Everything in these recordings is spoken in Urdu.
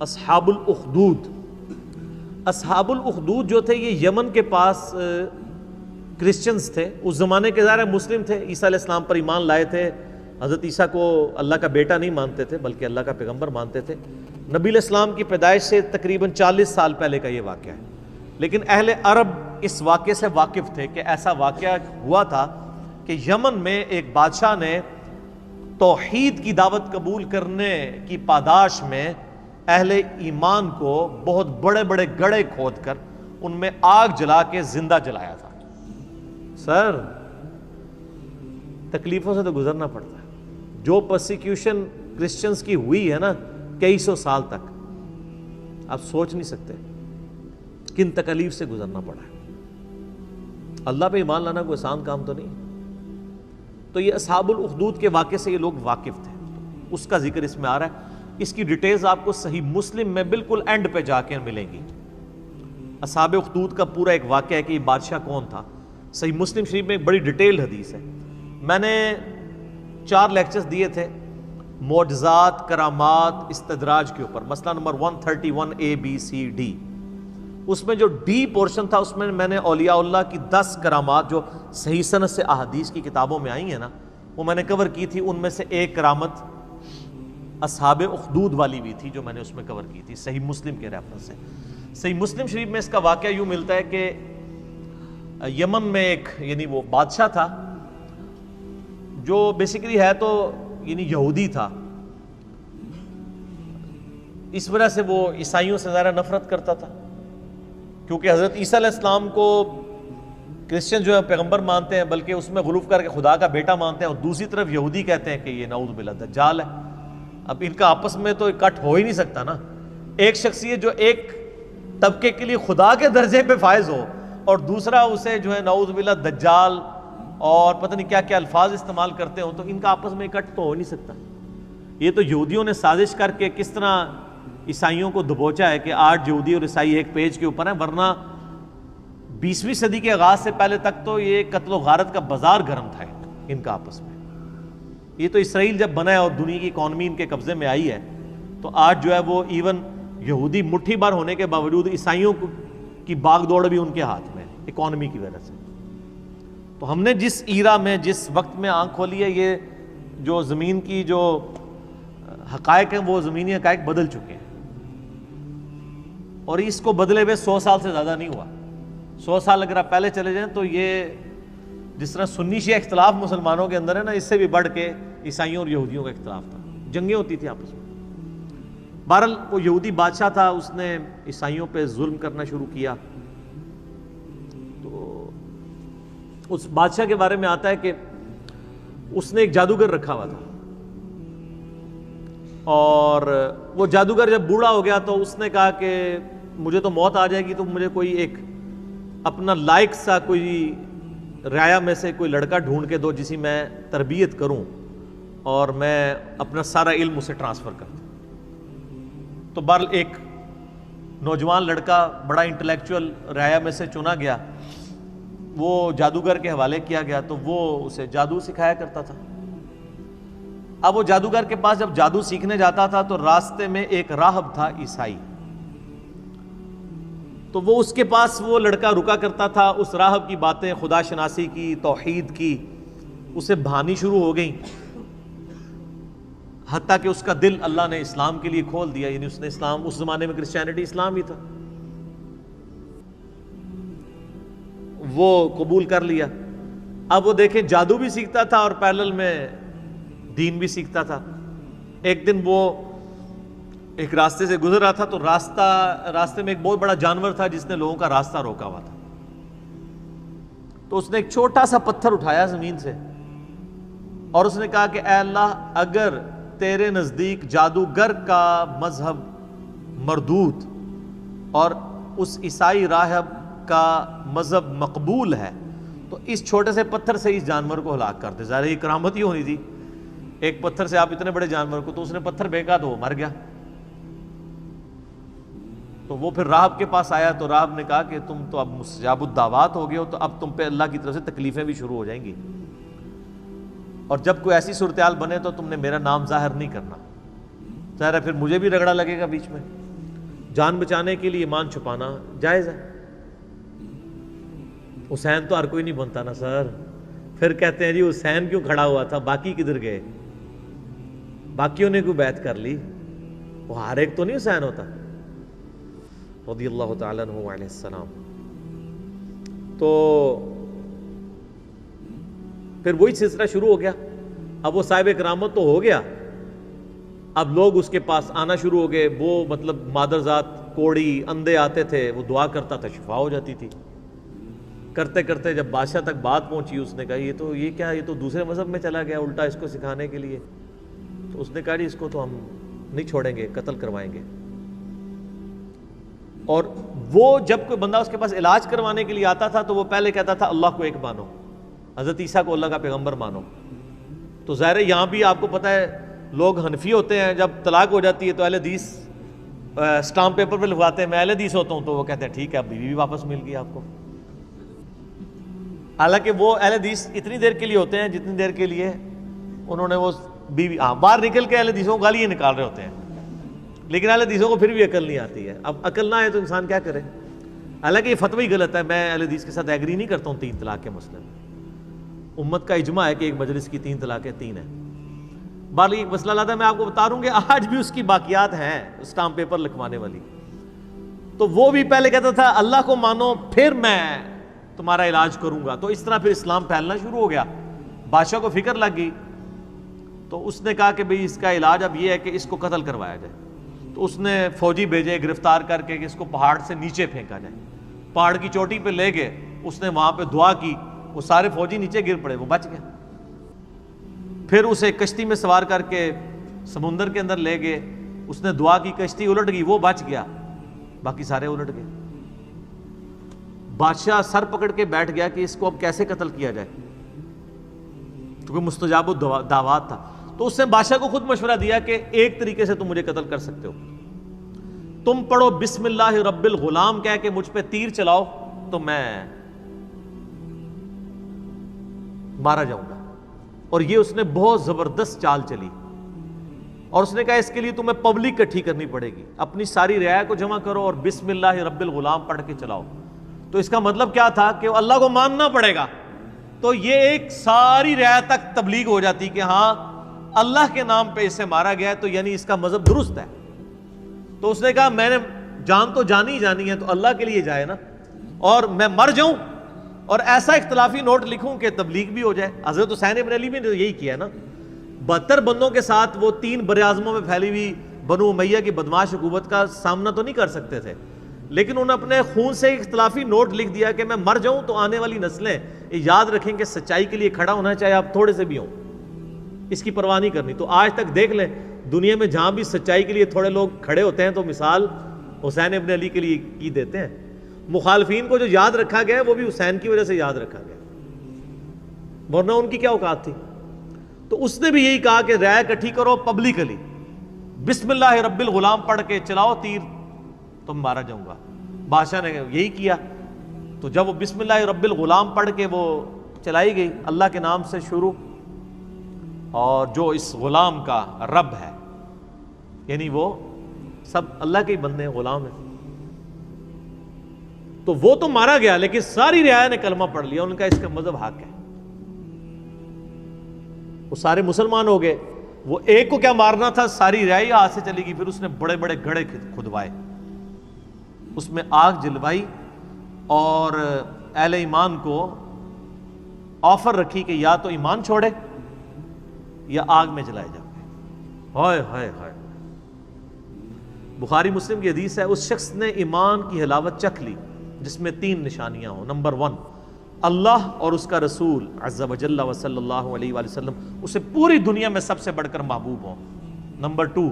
اصحاب الاخدود. اصحاب الاخدود جو تھے یہ یمن کے پاس کرسچنز تھے. اس زمانے کے ظاہر مسلم تھے, عیسیٰ علیہ السلام پر ایمان لائے تھے, حضرت عیسیٰ کو اللہ کا بیٹا نہیں مانتے تھے بلکہ اللہ کا پیغمبر مانتے تھے. نبی علیہ السلام کی پیدائش سے تقریباً 40 سال پہلے کا یہ واقعہ ہے. لیکن اہل عرب اس واقعے سے واقف تھے کہ ایسا واقعہ ہوا تھا کہ یمن میں ایک بادشاہ نے توحید کی دعوت قبول کرنے کی پاداش میں اہل ایمان کو بہت بڑے بڑے گڑھے کھود کر ان میں آگ جلا کے زندہ جلایا تھا. سر تکلیفوں سے تو گزرنا پڑتا ہے. جو پرسیکیوشن کرسچنز کی ہوئی ہے نا کئی سو سال تک, آپ سوچ نہیں سکتے کن تکلیف سے گزرنا پڑا ہے. اللہ پہ ایمان لانا کوئی آسان کام تو نہیں. تو یہ اصحاب الاخدود کے واقعے سے یہ لوگ واقف تھے, اس کا ذکر اس میں آ رہا ہے. اس کی ڈیٹیلز آپ کو صحیح مسلم میں بالکل اینڈ پہ جا کے ملیں گی. اصحاب اخدود کا پورا ایک واقعہ ہے کہ یہ بادشاہ کون تھا. صحیح مسلم شریف میں ایک بڑی ڈیٹیلڈ حدیث ہے. میں نے 4 لیکچرز دیے تھے معجزات, کرامات, استدراج کے اوپر, مسئلہ نمبر 131 ABCD. اس میں جو ڈی پورشن تھا اس میں نے اولیاء اللہ کی 10 کرامات جو صحیح سند سے احادیث کی کتابوں میں آئی ہیں نا وہ میں نے کور کی تھی. ان میں سے ایک کرامت اصحاب اخدود والی بھی تھی جو میں نے اس میں کور کی تھی صحیح مسلم کے ریفرنس سے. صحیح مسلم شریف میں اس کا واقعہ یوں ملتا ہے کہ یمن میں ایک یعنی وہ بادشاہ تھا جو بیسیکلی ہے تو یعنی یہودی تھا. اس وجہ سے وہ عیسائیوں سے زیادہ نفرت کرتا تھا کیونکہ حضرت عیسیٰ علیہ السلام کو کرسچن جو ہے پیغمبر مانتے ہیں بلکہ اس میں غلوف کر کے خدا کا بیٹا مانتے ہیں, اور دوسری طرف یہودی کہتے ہیں کہ یہ نعوذ باللہ دجال ہے. اب ان کا آپس میں تو اکٹھ ہو ہی نہیں سکتا نا. ایک شخصیت جو ایک طبقے کے لیے خدا کے درجے پہ فائز ہو اور دوسرا اسے جو ہے نعوذ باللہ دجال اور پتہ نہیں کیا کیا الفاظ استعمال کرتے ہوں, تو ان کا آپس میں اکٹھ تو ہو نہیں سکتا. یہ تو یہودیوں نے سازش کر کے کس طرح عیسائیوں کو دبوچا ہے کہ آج یہودی اور عیسائی ایک پیج کے اوپر ہیں, ورنہ 20ویں صدی کے آغاز سے پہلے تک تو یہ قتل و غارت کا بازار گرم تھا ان کا آپس میں. یہ تو اسرائیل جب بنا ہے اور دنیا کی اکانومی ان کے قبضے میں آئی ہے تو آج جو ہے وہ ایون یہودی مٹھی بھر ہونے کے باوجود عیسائیوں کی باغ دوڑ بھی ان کے ہاتھ میں اکانومی کی وجہ سے. تو ہم نے جس ایرا میں جس وقت میں آنکھ کھولی ہے, یہ جو زمین کی جو حقائق ہیں وہ زمینی حقائق بدل چکے ہیں, اور اس کو بدلے ہوئے 100 سال سے زیادہ نہیں ہوا. 100 سال اگر آپ پہلے چلے جائیں تو یہ جس طرح سنی شیعہ اختلاف مسلمانوں کے اندر ہے نا, اس سے بھی بڑھ کے عیسائیوں اور یہودیوں کا اختلاف تھا, جنگیں ہوتی تھی آپس میں. بہرحال وہ یہودی بادشاہ تھا, اس نے عیسائیوں پہ ظلم کرنا شروع کیا. تو اس بادشاہ کے بارے میں آتا ہے کہ اس نے ایک جادوگر رکھا ہوا تھا, اور وہ جادوگر جب بوڑھا ہو گیا تو اس نے کہا کہ مجھے تو موت آ جائے گی, تو مجھے کوئی ایک اپنا لائق سا کوئی رعایا میں سے کوئی لڑکا ڈھونڈ کے دو جسی میں تربیت کروں اور میں اپنا سارا علم اسے ٹرانسفر کر دوں. تو بہرحال ایک نوجوان لڑکا بڑا انٹلیکچوئل رعایا میں سے چنا گیا, وہ جادوگر کے حوالے کیا گیا, تو وہ اسے جادو سکھایا کرتا تھا. اب وہ جادوگر کے پاس جب جادو سیکھنے جاتا تھا تو راستے میں ایک راہب تھا عیسائی, تو وہ اس کے پاس وہ لڑکا رکا کرتا تھا. اس راہب کی باتیں خدا شناسی کی, توحید کی اسے بھانی شروع ہو گئیں, حتیٰ کہ اس کا دل اللہ نے اسلام کے لیے کھول دیا. یعنی اس نے اسلام, اس زمانے میں کرسچینٹی اسلام ہی تھا, وہ قبول کر لیا. اب وہ دیکھیں جادو بھی سیکھتا تھا اور پیرلل میں دین بھی سیکھتا تھا. ایک دن وہ ایک راستے سے گزر رہا تھا تو راستے میں ایک بہت بڑا جانور تھا جس نے لوگوں کا راستہ روکا ہوا تھا. تو اس نے ایک چھوٹا سا پتھر اٹھایا زمین سے اور اس نے کہا کہ اے اللہ, اگر تیرے نزدیک جادوگر کا مذہب مردود اور اس عیسائی راہب کا مذہب مقبول ہے تو اس چھوٹے سے پتھر سے اس جانور کو ہلاک کر دے. ظاہر یہ کرامت ہی ہونی تھی, ایک پتھر سے آپ اتنے بڑے جانور کو, تو اس نے پتھر پھینکا تو وہ مر گیا. تو وہ پھر راہب کے پاس آیا تو راہب نے کہا کہ تم تو اب مستجاب الدعوات ہو گئے ہو, تو اب تم پہ اللہ کی طرف سے تکلیفیں بھی شروع ہو جائیں گی, اور جب کوئی ایسی صورتحال بنے تو تم نے میرا نام ظاہر نہیں کرنا. ظاہر ہے پھر مجھے بھی رگڑا لگے گا بیچ میں, جان بچانے کے لیے ایمان چھپانا جائز ہے. حسین تو ہر کوئی نہیں بنتا نا سر. پھر کہتے ہیں جی حسین کیوں کھڑا ہوا تھا, باقی کدھر گئے؟ باقیوں نے کوئی بیعت کر لی؟ وہ ہر ایک تو نہیں حسین ہوتا رضی اللہ تعالیٰ عنہ علیہ السلام. تو پھر وہی سلسلہ شروع ہو گیا. اب وہ صاحب کرامت تو ہو گیا, اب لوگ اس کے پاس آنا شروع ہو گئے. وہ مطلب مادرزاد, کوڑی, اندھے آتے تھے, وہ دعا کرتا تھا, شفا ہو جاتی تھی. کرتے کرتے جب بادشاہ تک بات پہنچی, اس نے کہا یہ کیا, یہ تو دوسرے مذہب میں چلا گیا الٹا اس کو سکھانے کے لیے. تو اس نے کہا جی اس کو تو ہم نہیں چھوڑیں گے, قتل کروائیں گے. اور وہ جب کوئی بندہ اس کے پاس علاج کروانے کے لیے آتا تھا تو وہ پہلے کہتا تھا اللہ کو ایک مانو, حضرت عیسیٰ کو اللہ کا پیغمبر مانو. تو ظاہر ہے یہاں بھی آپ کو پتہ ہے لوگ حنفی ہوتے ہیں, جب طلاق ہو جاتی ہے تو اہل حدیث اسٹامپ پیپر پہ لکھواتے ہیں میں اہل حدیث ہوتا ہوں, تو وہ کہتے ہیں ٹھیک ہے اب بیوی بھی واپس مل گئی آپ کو. حالانکہ وہ اہل حدیث اتنی دیر کے لیے ہوتے ہیں جتنی دیر کے لیے انہوں نے وہ بیوی باہر نکل کے اہل حدیثوں کو گالیاں نکال رہے ہوتے ہیں, لیکن اہل حدیثوں کو پھر بھی عقل نہیں آتی ہے. اب عقل نہ آئے تو انسان کیا کرے؟ حالانکہ یہ فتوی ہی غلط ہے, میں اہل حدیث کے ساتھ ایگری نہیں کرتا ہوں 3 طلاق کے مسئلے میں. امت کا اجماع ہے کہ ایک مجلس کی 3 طلاقیں 3 ہیں. بال ایک مسئلہ لاتا ہے میں آپ کو بتا رہا ہوں کہ آج بھی اس کی باقیات ہیں اسٹامپ پیپر لکھوانے والی. تو وہ بھی پہلے کہتا تھا اللہ کو مانو پھر میں تمہارا علاج کروں گا. تو اس طرح پھر اسلام پھیلنا شروع ہو گیا. بادشاہ کو فکر لگ گئی تو اس نے کہا کہ بھئی اس کا علاج اب یہ ہے کہ اس کو قتل کروایا جائے. تو اس نے فوجی بھیجے گرفتار کر کے کہ اس کو پہاڑ سے نیچے پھینکا جائے. پہاڑ کی چوٹی پہ لے گئے, اس نے وہاں پہ دعا کی, وہ سارے فوجی نیچے گر پڑے, وہ بچ گئے. پھر اسے کشتی میں سوار کر کے سمندر کے اندر لے گئے, اس نے دعا کی, کشتی الٹ گئی, وہ بچ گیا, باقی سارے الٹ گئے. بادشاہ سر پکڑ کے بیٹھ گیا کہ اس کو اب کیسے قتل کیا جائے, کیونکہ مستجاب الدعوات تھا. تو اس نے بادشاہ کو خود مشورہ دیا کہ ایک طریقے سے تم مجھے قتل کر سکتے ہو, تم پڑھو بسم اللہ رب الغلام کہہ کے مجھ پہ تیر چلاؤ تو میں مارا جاؤں گا. اور یہ اس نے بہت زبردست چال چلی, اور اس نے کہا اس کے لیے تمہیں پبلک اکٹھی کرنی پڑے گی, اپنی ساری رعایا کو جمع کرو اور بسم اللہ رب الغلام پڑھ کے چلاؤ. تو اس کا مطلب کیا تھا کہ اللہ کو ماننا پڑے گا. تو یہ ایک ساری رعایا تک تبلیغ ہو جاتی کہ ہاں اللہ کے نام پہ اسے مارا گیا ہے, تو یعنی اس کا مذہب درست ہے. تو اس نے کہا میں نے جان تو جانی ہی جانی ہے تو اللہ کے لیے جائے نا, اور میں مر جاؤں اور ایسا اختلافی نوٹ لکھوں کہ تبلیغ بھی ہو جائے. حضرت حسین ابن علی نے یہی کیا نا, 72 بندوں کے ساتھ وہ 3 براعظموں میں پھیلی ہوئی بنو امیہ کی بدماش حکومت کا سامنا تو نہیں کر سکتے تھے, لیکن انہوں نے اپنے خون سے اختلافی نوٹ لکھ دیا کہ میں مر جاؤں تو آنے والی نسلیں یاد رکھیں کہ سچائی کے لیے کھڑا ہونا چاہے آپ تھوڑے سے بھی ہوں, اس کی پرواہ نہیں کرنی. تو آج تک دیکھ لیں دنیا میں جہاں بھی سچائی کے لیے تھوڑے لوگ کھڑے ہوتے ہیں تو مثال حسین ابن علی کے لیے کی دیتے ہیں. مخالفین کو جو یاد رکھا گیا وہ بھی حسین کی وجہ سے یاد رکھا گیا, ورنہ ان کی کیا اوقات تھی. تو اس نے بھی یہی کہا کہ رائے اکٹھی کرو پبلکلی, بسم اللہ رب الغلام پڑھ کے چلاؤ تیر تو مارا جاؤں گا. بادشاہ نے یہی کیا. تو جب وہ بسم اللہ رب الغلام پڑھ کے وہ چلائی گئی, اللہ کے نام سے شروع, اور جو اس غلام کا رب ہے یعنی وہ سب اللہ کے ہی بندے ہیں, غلام ہیں, تو وہ تو مارا گیا, لیکن ساری رعایا نے کلمہ پڑھ لیا, ان کا اس کا مذہب حق ہے. وہ سارے مسلمان ہو گئے. وہ ایک کو کیا مارنا تھا, ساری رعایا ہاتھ سے چلی گئی. پھر اس نے بڑے بڑے گڑھے کھدوائے, اس میں آگ جلوائی, اور اہل ایمان کو آفر رکھی کہ یا تو ایمان چھوڑے یا آگ میں جلائے جاؤ گے. ہائے ہائے ہائے. بخاری مسلم کی حدیث ہے, اس شخص نے ایمان کی حلاوت چکھ لی جس میں 3 نشانیاں ہوں. نمبر 1 اللہ اور اس کا رسول عز و جل و صلی اللہ علیہ وآلہ وسلم اسے پوری دنیا میں سب سے بڑھ کر محبوب ہوں. نمبر 2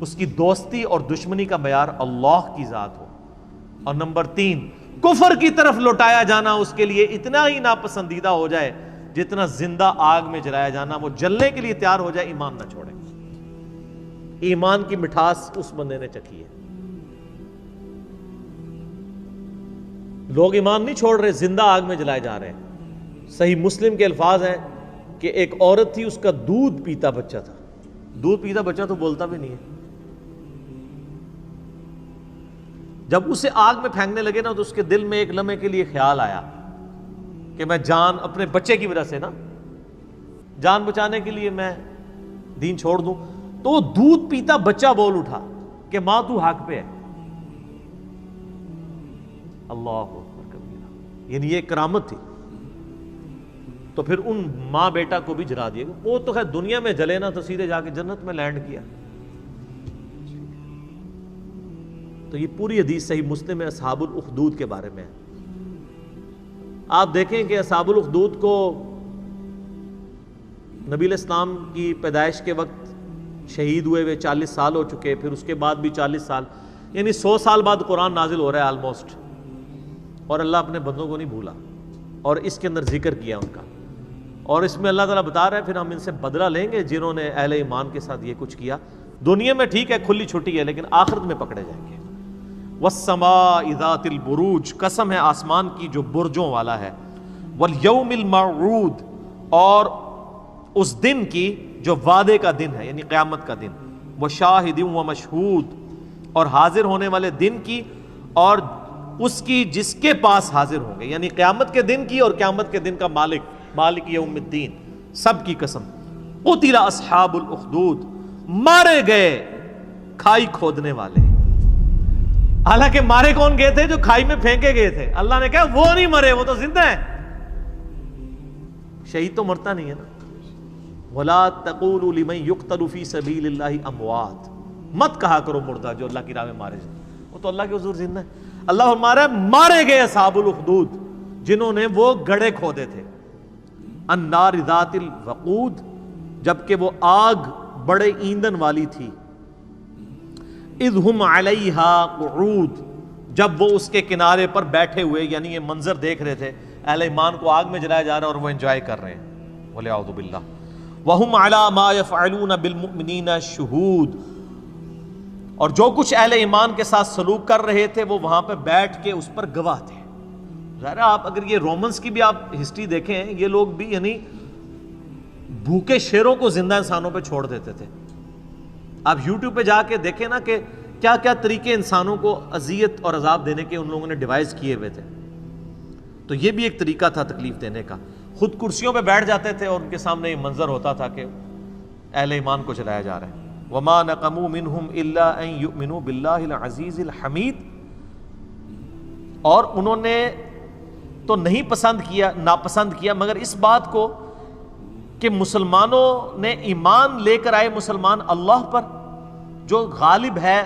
اس کی دوستی اور دشمنی کا معیار اللہ کی ذات ہو. اور نمبر 3 کفر کی طرف لوٹایا جانا اس کے لیے اتنا ہی ناپسندیدہ ہو جائے جتنا زندہ آگ میں جلایا جانا. وہ جلنے کے لیے تیار ہو جائے, ایمان نہ چھوڑے. ایمان کی مٹھاس اس بندے نے چکھی ہے. لوگ ایمان نہیں چھوڑ رہے, زندہ آگ میں جلائے جا رہے ہیں. صحیح مسلم کے الفاظ ہیں کہ ایک عورت تھی, اس کا دودھ پیتا بچہ تھا. دودھ پیتا بچہ تو بولتا بھی نہیں ہے. جب اسے آگ میں پھینکنے لگے نا تو اس کے دل میں ایک لمحے کے لیے خیال آیا کہ میں جان اپنے بچے کی وجہ سے نا جان بچانے کے لیے میں دین چھوڑ دوں. تو وہ دودھ پیتا بچہ بول اٹھا کہ ماں تو حق پہ ہے. اللہ اکبر کبیرہ. یعنی یہ کرامت تھی. تو پھر ان ماں بیٹا کو بھی جلا دیا. وہ تو خیر دنیا میں جلے نا تو سیدھے جا کے جنت میں لینڈ کیا. تو یہ پوری حدیث صحیح مسلم میں اصحاب الاخدود کے بارے میں ہے. آپ دیکھیں کہ اصحاب الاخدود کو نبی علیہ السلام کی پیدائش کے وقت شہید ہوئے 40 سال ہو چکے. پھر اس کے بعد بھی 40 سال, یعنی 100 سال بعد قرآن نازل ہو رہا ہے آلموسٹ. اور اللہ اپنے بندوں کو نہیں بھولا اور اس کے اندر ذکر کیا ان کا. اور اس میں اللہ تعالیٰ بتا رہا ہے پھر ہم ان سے بدلہ لیں گے جنہوں نے اہل ایمان کے ساتھ یہ کچھ کیا. دنیا میں ٹھیک ہے کھلی چھٹی ہے, لیکن آخرت میں پکڑے جائیں گے. والسماء ذات البروج, قسم ہے آسمان کی جو برجوں والا ہے. والیوم الموعود, اور اس دن کی جو وعدے کا دن ہے یعنی قیامت کا دن. وشاہد ومشہود, اور حاضر ہونے والے دن کی اور اس کی جس کے پاس حاضر ہوں گے, یعنی قیامت کے دن کی اور قیامت کے دن کا مالک, مالک یوم الدین, سب کی قسم. قتل اصحاب الاخدود, مارے گئے کھائی کھودنے والے. حالانکہ مارے کون گئے تھے؟ جو کھائی میں پھینکے گئے تھے. اللہ نے کہا وہ نہیں مرے, وہ تو زندہ ہے. شہید تو مرتا نہیں ہے نا. وَلَا تَقُولُوا لِمَنْ يُقْتَلُ فِي سَبِيلِ اللَّهِ أَمْوَاتٌ, مت کہا کرو مردہ جو اللہ کی راہ میں مارے جائے, وہ تو اللہ کے حضور زندہ ہے. اللہ فرماتا ہے مارے گئے اصحاب الاخدود جنہوں نے وہ گڑھے کھودے تھے. النار ذات الوقود, جبکہ وہ آگ بڑے ایندھن والی تھی. اذ ہم علیہا قعود, جب وہ اس کے کنارے پر بیٹھے ہوئے, یعنی یہ منظر دیکھ رہے تھے اہل ایمان کو آگ میں جلایا جا رہا ہے اور وہ انجوائے کر رہے ہیں. وَلِعَوْذُ بِاللَّهِ. وَهُمْ عَلَى مَا يَفْعَلُونَ بِالْمُؤْمِنِينَ شُهُودٌ, اور جو کچھ اہل ایمان کے ساتھ سلوک کر رہے تھے وہ وہاں پہ بیٹھ کے اس پر گواہ تھے. ظاہر آپ اگر یہ رومنس کی بھی آپ ہسٹری دیکھیں, یہ لوگ بھی یعنی بھوکے شیروں کو زندہ انسانوں پہ چھوڑ دیتے تھے. آپ یوٹیوب پہ جا کے دیکھیں نا کہ کیا کیا طریقے انسانوں کو اذیت اور عذاب دینے کے ان لوگوں نے ڈیوائز کیے ہوئے تھے. تو یہ بھی ایک طریقہ تھا تکلیف دینے کا. خود کرسیوں پہ بیٹھ جاتے تھے اور ان کے سامنے یہ منظر ہوتا تھا کہ اہل ایمان کو جلایا جا رہا ہے. وَمَا نَقَمُوا مِنْهُمْ إِلَّا أَن يُؤْمِنُوا بِاللَّهِ الْعَزِيزِ الْحَمِيدِ, اور انہوں نے تو نہیں ناپسند کیا مگر اس بات کو کہ مسلمانوں نے ایمان لے کر آئے مسلمان اللہ پر جو غالب ہے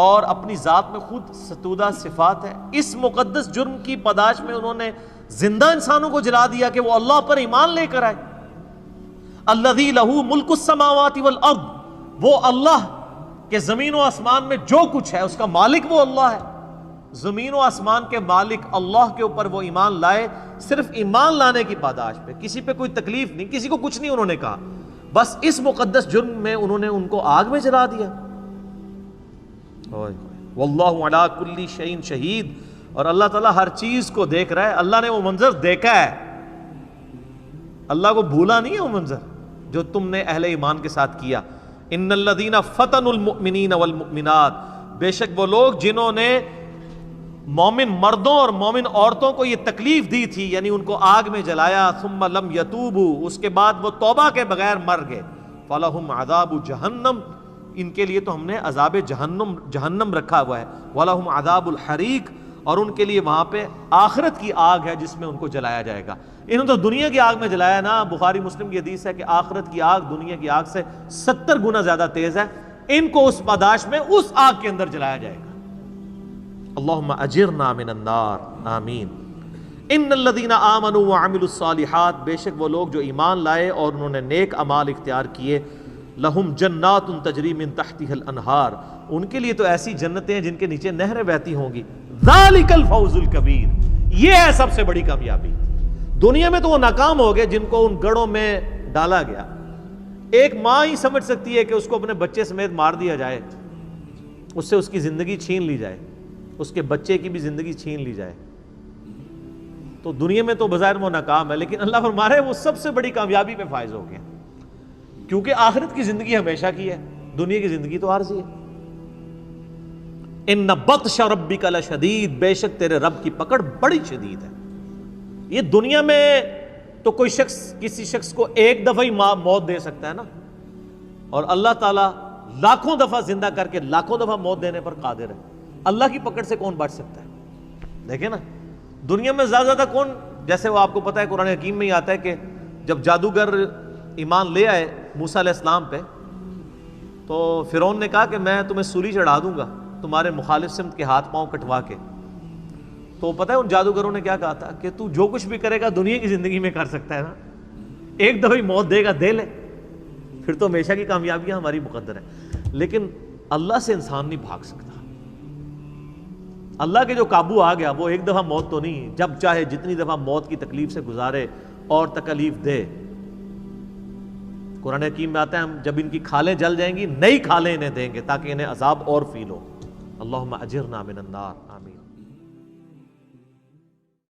اور اپنی ذات میں خود ستودہ صفات ہے. اس مقدس جرم کی پاداش میں انہوں نے زندہ انسانوں کو جلا دیا کہ وہ اللہ پر ایمان لے کر آئے. الذی لہ ملک السماوات والارض, وہ اللہ کہ زمین و آسمان میں جو کچھ ہے اس کا مالک وہ اللہ ہے. زمین و آسمان کے مالک اللہ کے اوپر وہ ایمان لائے, صرف ایمان لانے کی پاداش پہ, کسی پہ کوئی تکلیف نہیں, کسی کو کچھ نہیں انہوں نے کہا, بس اس مقدس جرم میں انہوں نے ان کو آگ میں جلا دیا. واللہ علی کل شیء شہید, اور اللہ تعالیٰ ہر چیز کو دیکھ رہا ہے. اللہ نے وہ منظر دیکھا ہے, اللہ کو بھولا نہیں ہے وہ منظر جو تم نے اہل ایمان کے ساتھ کیا. ان الذین فتنوا المؤمنین والمؤمنات, بے شک وہ لوگ جنہوں نے مومن مردوں اور مومن عورتوں کو یہ تکلیف دی تھی, یعنی ان کو آگ میں جلایا. ثم لم یتوبوا, اس کے بعد وہ توبہ کے بغیر مر گئے. فلہم عذاب جہنم, ان کے لیے تو ہم نے عذاب جہنم رکھا ہوا ہے. ولہم عذاب الحریق, اور ان کے لیے وہاں پہ آخرت کی آگ ہے جس میں ان کو جلایا جائے گا. انہوں نے تو دنیا کی آگ میں جلایا نا. بخاری مسلم کی حدیث ہے کہ آخرت کی آگ دنیا کی آگ سے 70 گنا زیادہ تیز ہے. ان کو اس پاداش میں اس آگ کے اندر جلایا جائے گا. اللہم اجرنا من النار, آمین. ان الذین آمنوا وعملوا الصالحات, بے شک وہ لوگ جو ایمان لائے اور انہوں نے نیک اعمال اختیار کیے. لہم جنات تجری من تحتها الانہار, ان کے لیے تو ایسی جنتیں ہیں جن کے نیچے نہریں بہتی ہوں گی. ذالک الفوز الکبیر, یہ ہے سب سے بڑی کامیابی. دنیا میں تو وہ ناکام ہو گئے جن کو ان گڑھوں میں ڈالا گیا. ایک ماں ہی سمجھ سکتی ہے کہ اس کو اپنے بچے سمیت مار دیا جائے, اس سے اس کی زندگی چھین لی جائے, اس کے بچے کی بھی زندگی چھین لی جائے. تو دنیا میں تو بظاہر وہ ناکام ہے, لیکن اللہ فرما رہے ہیں وہ سب سے بڑی کامیابی پہ فائز ہو گئے, کیونکہ آخرت کی زندگی ہمیشہ کی ہے, دنیا کی زندگی تو عارضی ہے. ان بطش ربک لشدید، بے شک تیرے رب کی پکڑ بڑی شدید ہے۔ یہ دنیا میں تو کوئی شخص کسی شخص کو ایک دفعہ ہی موت دے سکتا ہے نا، اور اللہ تعالیٰ لاکھوں دفعہ زندہ کر کے لاکھوں دفعہ موت دینے پر قادر ہے۔ اللہ کی پکڑ سے کون بچ سکتا ہے؟ دیکھیں نا، دنیا میں زیادہ کون، جیسے وہ آپ کو پتہ ہے قرآن حکیم میں ہی آتا ہے کہ جب جادوگر ایمان لے آئے موسیٰ علیہ السلام پہ، تو فرعون نے کہا کہ میں تمہیں سولی چڑھا دوں گا تمہارے مخالف سمت کے ہاتھ پاؤں کٹوا کے۔ تو پتہ ہے ان جادوگروں نے کیا کہا تھا کہ تو جو کچھ بھی کرے گا دنیا کی زندگی میں کر سکتا ہے نا، ایک دفعہ موت دے گا دے لے، پھر تو ہمیشہ کی کامیابیاں ہماری مقدر ہے۔ لیکن اللہ سے انسان نہیں بھاگ سکتا۔ اللہ کے جو قابو آ گیا وہ ایک دفعہ موت تو نہیں، جب چاہے جتنی دفعہ موت کی تکلیف سے گزارے اور تکلیف دے۔ قرآن حکیم میں آتا ہے ہم جب ان کی کھالیں جل جائیں گی نئی کھالیں انہیں دیں گے تاکہ انہیں عذاب اور فیل ہو۔ اللہم اجرنا من النار، آمین۔